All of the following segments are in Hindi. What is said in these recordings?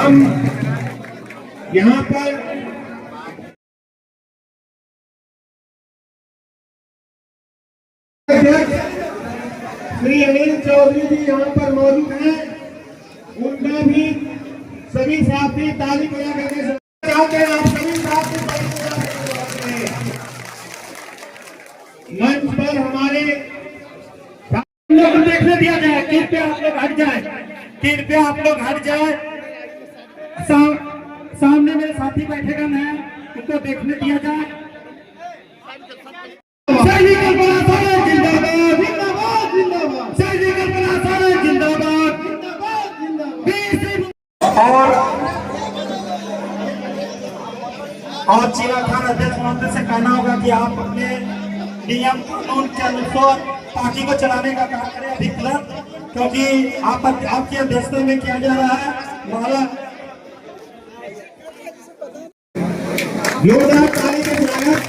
हम यहाँ पर श्री अनिल चौधरी जी यहाँ पर मौजूद हैं, उनका भी सभी साथी ताली बजा करके चाहते हैं। आप सभी साथी मंच पर हमारे देखने दिया जाए। कृपया आप लोग हट जाए, कृपया आप लोग हट जाए। सामने मेरे साथी बैठेगा मैं, उनको देखने दिया जाए। और चीरा खान अध्यक्ष महोदय से कहना होगा कि आप अपने नियम कानून के अनुसार पार्टी को चलाने का काम करें अधिकतर, क्योंकि आपकी अध्यक्षता में किया जा रहा है। माला जोरदार ताली के स्वागत।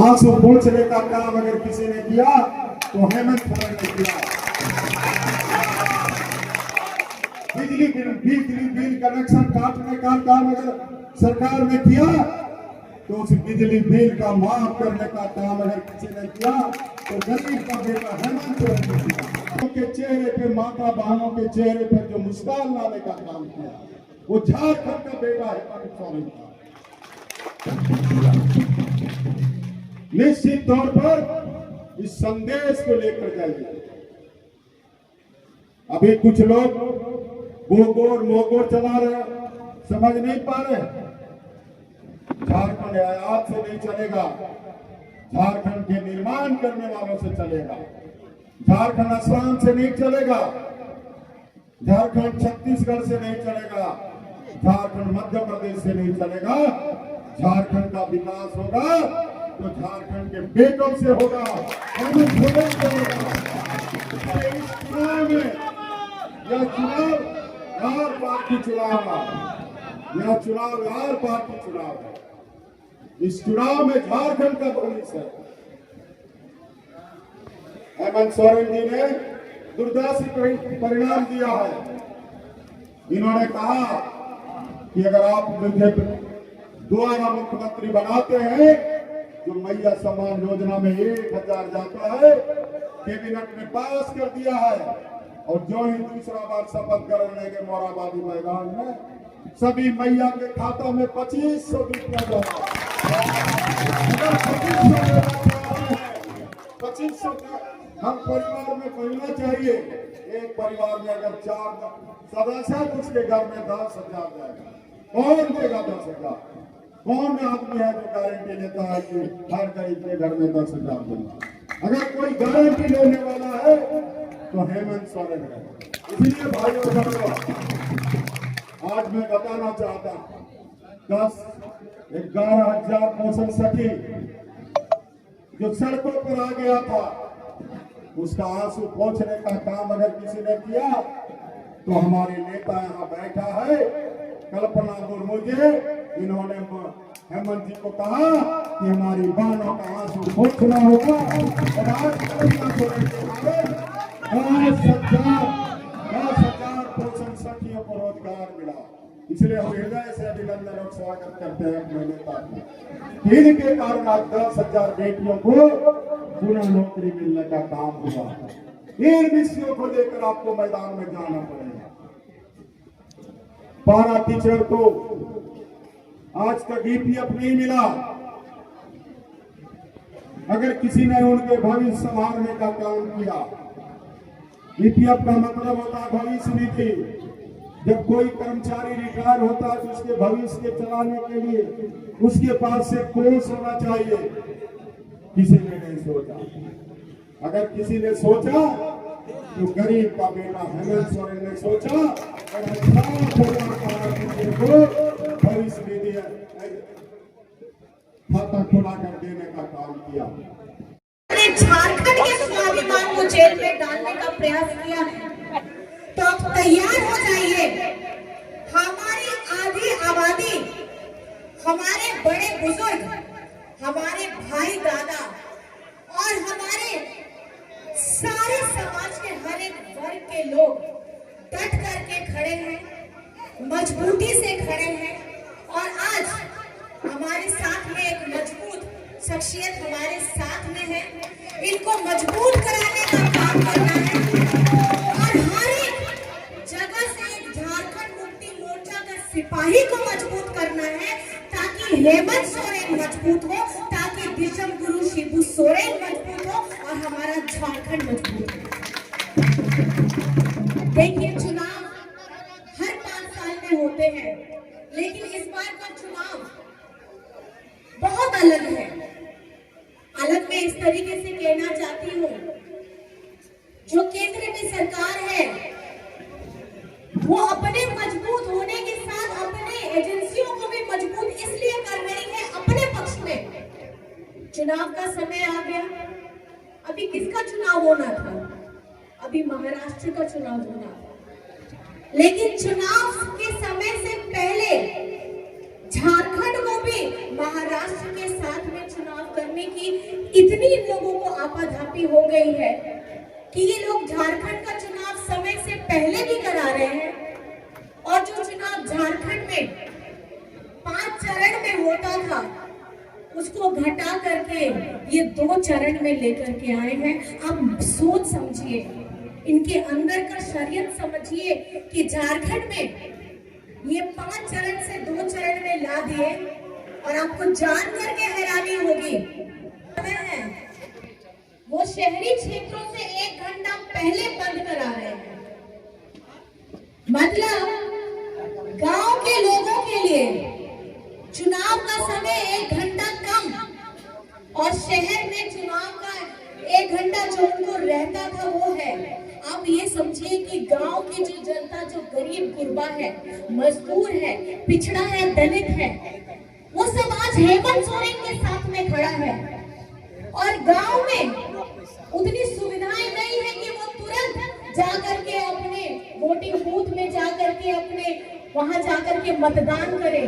आंसू पोंछने का काम अगर किसी ने किया तो हेमंत सोरेन ने किया। बिजली बिल कनेक्शन काटने का काम अगर सरकार ने किया तो उस बिजली बिल का माफ करने का काम अगर किसी ने किया तो गरीब का बेटा हेमंत सोरेन ने किया। के चेहरे पे, माता बहनों के चेहरे पर जो मुस्कान लाने का काम किया वो झारखंड का बेटा हेमंत सोरेन था। निश्चित तौर पर इस संदेश को लेकर जाइए। अभी कुछ लोग गोगोर मोगोर चला रहे, समझ नहीं पा रहे। झारखंड आयात से नहीं चलेगा, झारखंड के निर्माण करने वालों से चलेगा। झारखंड असम से नहीं चलेगा, झारखंड छत्तीसगढ़ से नहीं चलेगा, झारखंड मध्य प्रदेश से नहीं चलेगा। झारखंड का विकास होगा तो झारखंड के बेटों से होगा, हेमंत सोरेन से होगा। इस चुनाव में यह चुनाव लाल पार्टी चुनाव है, यह चुनाव लाल पार्टी चुनाव है। इस चुनाव में झारखंड का भविष्य है। हेमंत सोरेन जी ने दुर्दशी परिणाम दिया है। इन्होंने कहा कि अगर आप मुझे दोबारा मुख्यमंत्री बनाते हैं, जो मैया सम्मान योजना में 1000 जाता है, कैबिनेट ने पास कर दिया है। और जो ही दूसरा बार शपथ ग्रहण लेंगे मोराबादी मैदान में, सभी मैया के खाता में 2500 रुपया जाएगा। 2500 हम परिवार में पहना चाहिए। एक परिवार में अगर 4 सदस्य तो उसके घर में 10,000 जाएगा। कौन देगा 10,000? कौन आदमी है जो गारंटी लेता है कि हर गरीब के घर में 10,000 देगा? अगर कोई गारंटी लेने वाला है तो हेमंत सोरेन है। इसलिए भाइयों बहनों, आज मैं बताना चाहता हूँ 11,000 कौशल सखी जो सड़कों पर आ गया था, उसका आंसू पोंछने का काम अगर किसी ने किया तो हमारे नेता यहाँ बैठा है कल्पना मुर्मू जी, इन्होंने हेमंत जी को कहा कि हमारी बहनों का आंसू पोंछना होगा। 10,000 कौशल सखियों को रोजगार मिला। इसलिए हम हृदय से अभिनंदन और स्वागत करते हैं अपने नेता को। इनके कारण आज 10,000 बेटियों को पुनः नौकरी मिलने का काम हुआ। इन विषयों को लेकर आपको मैदान में जाना पड़ेगा। पारा टीचर को आज तक ईपीएफ नहीं मिला। अगर किसी ने उनके भविष्य संभालने का काम किया, ईपीएफ का मतलब होता है भविष्य निधि। जब कोई कर्मचारी रिटायर होता है तो उसके भविष्य के चलाने के लिए उसके पास से कोष होना चाहिए। किसी ने नहीं सोचा। अगर किसी ने सोचा तो गरीब का बेटा हेमंत सोरेन ने सोचा और भविष्य निधि खाता खुला कर देने का काम किया। झारखंड के स्वाभिमान को जेल में डालने का प्रयास किया है, तो आप तैयार हो जाइए। हमारी आधी सारे समाज के हर एक वर्ग के लोग डट करके खड़े हैं, मजबूती से खड़े हैं। और आज हमारे साथ में एक मजबूत शख्सियत हमारे साथ में है, इनको मजबूत कराने का काम करना है। और हर एक जगह से एक झारखंड मुक्ति मोर्चा का सिपाही को मजबूत करना है, ताकि हेमंत सोरेन मजबूत हो, ताकि विषम गुरु शिबू सोरेन मजबूत हो और हमारा झारखंड मजबूत हो। देखिए, चुनाव हर 5 साल में होते हैं, लेकिन इस बार का चुनाव बहुत अलग है। अलग मैं इस तरीके से कहना चाहती हूँ, जो केंद्र में सरकार है वो अपने मजबूत होने के साथ अपने एजेंसियों को भी मजबूत इसलिए कर रही है अपने पक्ष में। चुनाव का समय आ गया, अभी किसका चुनाव होना था? अभी महाराष्ट्र का चुनाव होना था, लेकिन चुनाव के समय से पहले झारखंड को भी महाराष्ट्र के साथ में चुनाव करने की इतनी इन लोगों को आपाधापी हो गई है कि ये लोग झारखंड का चुनाव समय से पहले भी करा रहे हैं। और जो चुनाव झारखंड में 5 चरण में होता था, उसको घटा करके ये 2 चरण में लेकर के आए हैं। आप सोच समझिए, इनके अंदर का शरीयत समझिए कि झारखंड में ये 5 चरण से 2 चरण में ला दिए। और आपको जान करके हैरानी होगी, वो शहरी क्षेत्रों से 1 घंटा पहले बंद करा रहे हैं। मतलब गांव के लोगों के लिए चुनाव का समय 1 घंटा कम, और शहर में चुनाव का 1 घंटा जो उनको रहता था वो है। आप ये समझिए कि गांव की जो जनता, जो गरीब गुरबा है, मजदूर है, पिछड़ा है, दलित है, वो सब आज हेमंत सोरेन के साथ में खड़ा है। और गांव में उतनी सुविधाएं नहीं है कि वो तुरंत जाकर के अपने वोटिंग बूथ में जाकर के अपने वहां जाकर के मतदान करें।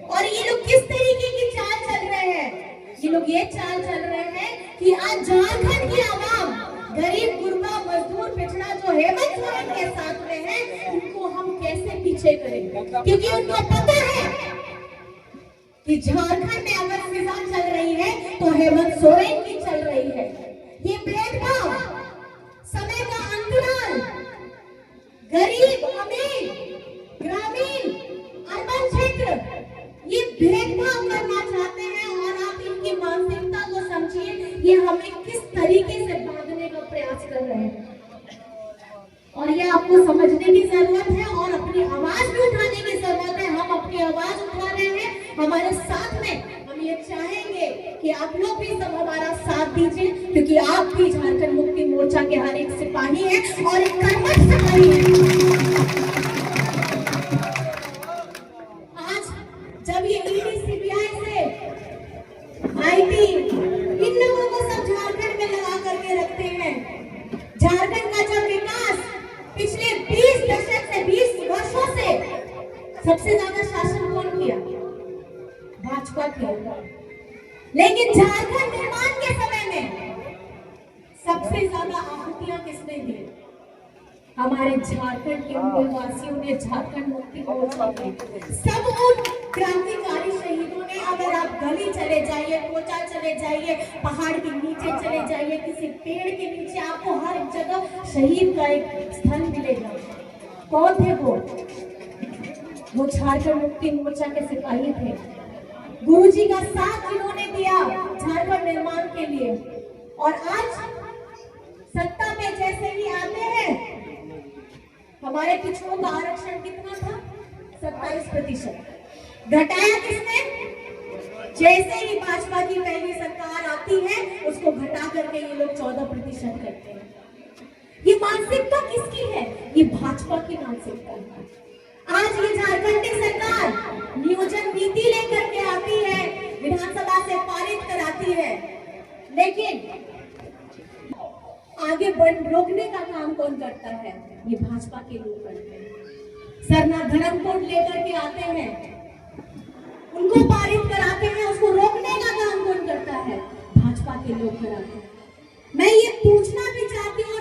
और ये लोग किस तरीके की चाल चल रहे हैं? ये लोग ये चाल चल रहे हैं कि आज झारखंड की आवाम, गरीब गुरबा मजदूर पिछड़ा जो हेमंत सोरेन के साथ में है, उनको हम कैसे पीछे करें? क्योंकि उनको पता है कि झारखंड में अगर फिजा चल रही है तो हेमंत सोरेन की चल रही है। ये भेदभाव, समय का अंतराल, गरीब अमीर, ग्रामीण, अर्बन क्षेत्र, ये भेदभाव करना चाहते हैं। और आप इनकी मानसिकता को समझिए, ये हमें किस तरीके से बांधने का प्रयास कर रहे हैं। और ये आपको समझने की जरूरत है और अपनी आवाज भी उठाने की जरूरत है। हम अपनी आवाज उठा रहे हैं, हमारे साथ में हम ये चाहेंगे कि आप लोग भी सब हमारा साथ दीजिए, क्योंकि आप भी झारखंड मुक्ति मोर्चा के हर एक सिपाही हैं और एक कर्मठ सिपाही हैं। आज जब ये ईडी सीबीआई से आईटी इन लोगों को सब झारखंड में लगा करके रखते हैं, झारखंड का जब विकास पिछले 20 दशक से 20 वर्षों से सबसे ज्यादा शासन कौन किया? भाजपा किया। लेकिन झारखंड निर्माण के समय में सबसे ज्यादा आहुतियां किसने दी? हमारे झारखंड के मूल वासियों ने, झारखंड मुक्ति मोर्चा ने, सब उन क्रांतिकारी शहीदों ने। अगर आप गली चले जाइए, कोचा चले जाइए, पहाड़ के नीचे चले जाइए, किसी पेड़ के नीचे, आपको हर जगह शहीद का एक स्थल मिलेगा। कौन थे वो? वो झारखंड मुक्ति मोर्चा के सिपाही थे। गुरुजी का साथ जिन्होंने दिया झारखंड निर्माण के लिए। और आज सत्ता में जैसे ही आते हैं, हमारे पिछड़ों का आरक्षण कितना था? 27%। घटाया किसने? जैसे ही भाजपा की पहली सरकार आती है, उसको घटा करके ये लोग 14% करते हैं। ये मानसिकता किसकी है? ये भाजपा की मानसिकता है। आज ये झारखंड की सरकार नियोजन नीति लेकर के आती है, विधानसभा से पारित कराती है, लेकिन आगे रोकने का काम कौन करता है? ये भाजपा के लोग करते हैं। सरना धर्म कोड लेकर के आते हैं, उनको पारित कराते हैं, उसको रोकने का काम कौन करता है? भाजपा के लोग कराते हैं। मैं ये पूछना भी चाहती हूँ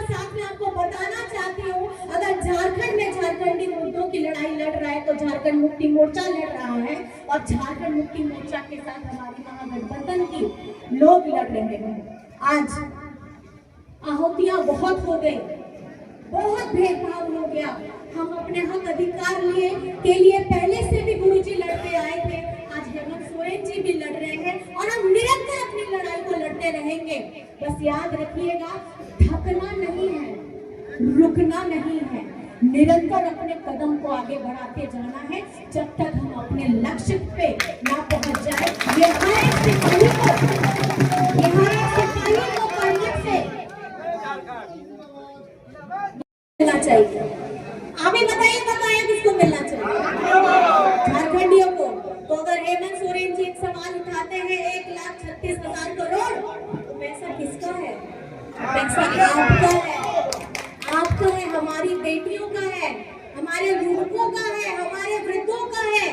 झारखंड मुक्ति मोर्चा लड़ रहा है और झारखंड मुक्ति मोर्चा के साथ हमारे महागठबंधन की लोग लड़ रहे हैं। आज आहुतियां बहुत हो गई, बहुत भेदभाव हो गया। हम अपने हक अधिकार के लिए पहले से भी गुरुजी लड़ते आए थे, आज हेमंत सोरेन जी भी लड़ रहे हैं और हम निरंतर अपनी लड़ाई को लड़ते रहेंगे। बस याद रखिएगा, थकना नहीं है, रुकना नहीं है, निरंतर अपने कदम को आगे बढ़ाते जाना है जब तक हम अपने लक्ष्य पे ना पहुंच जाए। ये हर एक सिपाही को करने से मिलना चाहिए। आप ही बताइए किसको मिलना चाहिए? झारखंडियों को। तो अगर हेमंत सोरेन जी एक सवाल उठाते हैं 1,36,000 करोड़, तो पैसा किसका है? पैसा आपका है, हमारी बेटियों का है, हमारे युवकों का है, हमारे वृद्धों का है।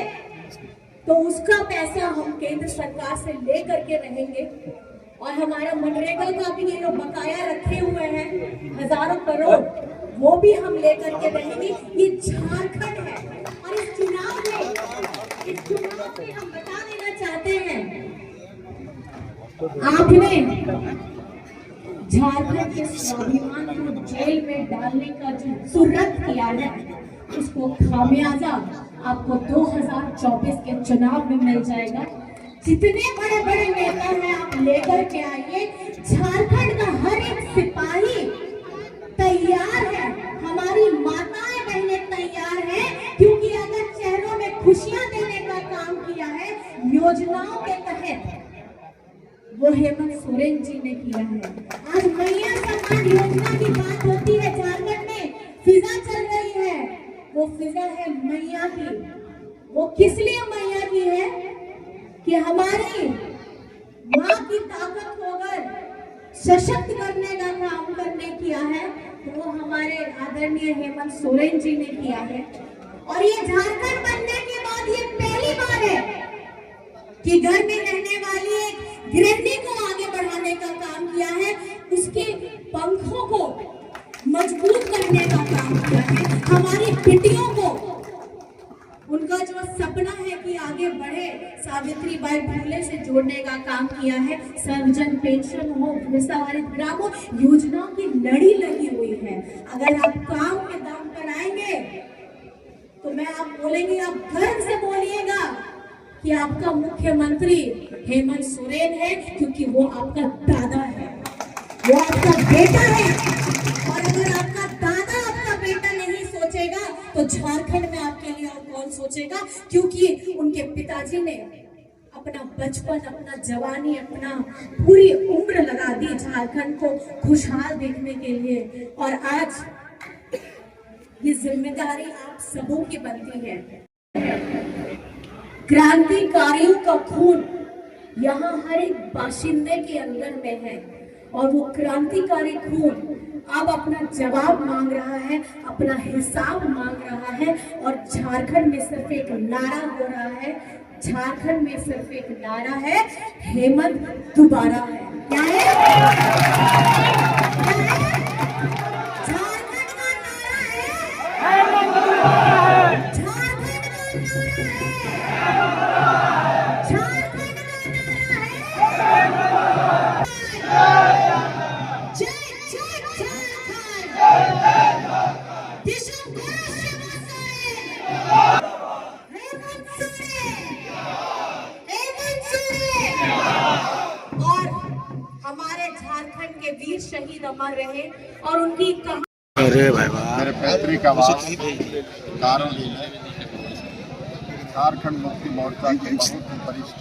तो उसका पैसा हम केंद्र सरकार से ले करके रहेंगे और हमारा मनरेगा का भी ये लोग बकाया रखे हुए हैं हजारों करोड़, वो भी हम लेकर के रहेंगे। ये झारखंड है और इस चुनाव में हम बता देना चाहते हैं, आपने झारखंड के स्वाभिमान को जेल में डालने का जो जुर्रत किया है, उसको खामियाजा आपको 2024 के चुनाव में मिल जाएगा। जितने बड़े बड़े नेता हैं आप लेकर के आइए, झारखंड का हर एक सिपाही तैयार है, हमारी माताएं बहनें तैयार हैं, क्योंकि अगर चेहरों में खुशियां देने का काम किया है योजनाओं के तहत, वो हेमंत सोरेन जी ने किया है। आज मैया सम्मान योजना की बात होती है, झारखंड में फिजा चल रही है, वो फिजा है मैया की। वो किस लिए मैया की है? कि हमारी माँ की ताकत को अगर सशक्त करने का काम करने किया है, तो वो हमारे आदरणीय हेमंत सोरेन जी ने किया है। और ये झारखंड बनने के बाद ये पहली बार है कि घर में रहने वाली एक गृहिणी को आगे बढ़ाने का काम किया है, उसके पंखों को मजबूत करने का काम किया है, हमारी बेटियों को उनका जो सपना है कि आगे बढ़े, सावित्रीबाई फुले से जोड़ने का काम किया है। सर्वजन पेंशन हो, विस्तारित ग्राम हो, योजनाओं की लड़ी लगी हुई है। अगर आप काम के दाम पर आएंगे तो मैं आप बोलेंगे, आप गर्व से बोलिएगा कि आपका मुख्यमंत्री हेमंत सोरेन है, क्योंकि वो आपका दादा है, वो आपका बेटा है। और अगर आपका दादा आपका बेटा नहीं सोचेगा तो झारखंड में आपके लिए और कौन सोचेगा? क्योंकि उनके पिताजी ने अपना बचपन, अपना जवानी, अपना पूरी उम्र लगा दी झारखंड को खुशहाल देखने के लिए। और आज ये जिम्मेदारी आप सबों की बनती है। क्रांतिकारियों का खून यहाँ हर एक बाशिंदे के अंदर में है और वो क्रांतिकारी खून अब अपना जवाब मांग रहा है, अपना हिसाब मांग रहा है। और झारखंड में सिर्फ एक नारा हो रहा है, झारखंड में सिर्फ एक नारा है, हेमंत दोबारा है। क्या है? झारखंड का नारा है, झारखंड का नारा है। हमारे झारखंड के वीर शहीद अमर रहे और उनकी अरे भाई मेरे पैतृक आवास दारोली में झारखंड मुक्ति मोर्चा के बहुत ही वरिष्ठ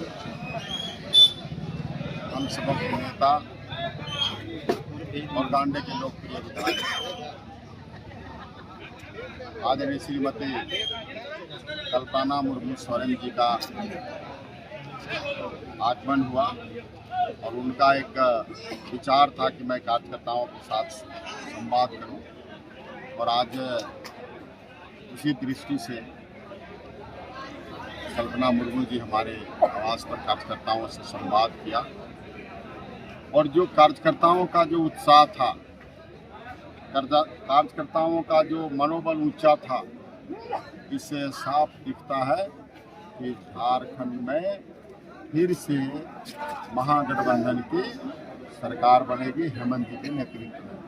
हम सबक के नेता और गांडे के लोकप्रिय विधायक आदरणीय श्रीमती कल्पना मुर्मू सोरेन जी का आगमन हुआ और उनका एक विचार था कि मैं कार्यकर्ताओं के साथ संवाद करूं। और आज उसी दृष्टि से कल्पना मुर्मू जी हमारे आवास पर कार्यकर्ताओं से संवाद किया और जो कार्यकर्ताओं का जो उत्साह था, कार्यकर्ताओं का जो मनोबल ऊंचा था, इससे साफ दिखता है कि झारखंड में फिर से महागठबंधन की सरकार बनेगी हेमंत जी के नेतृत्व में।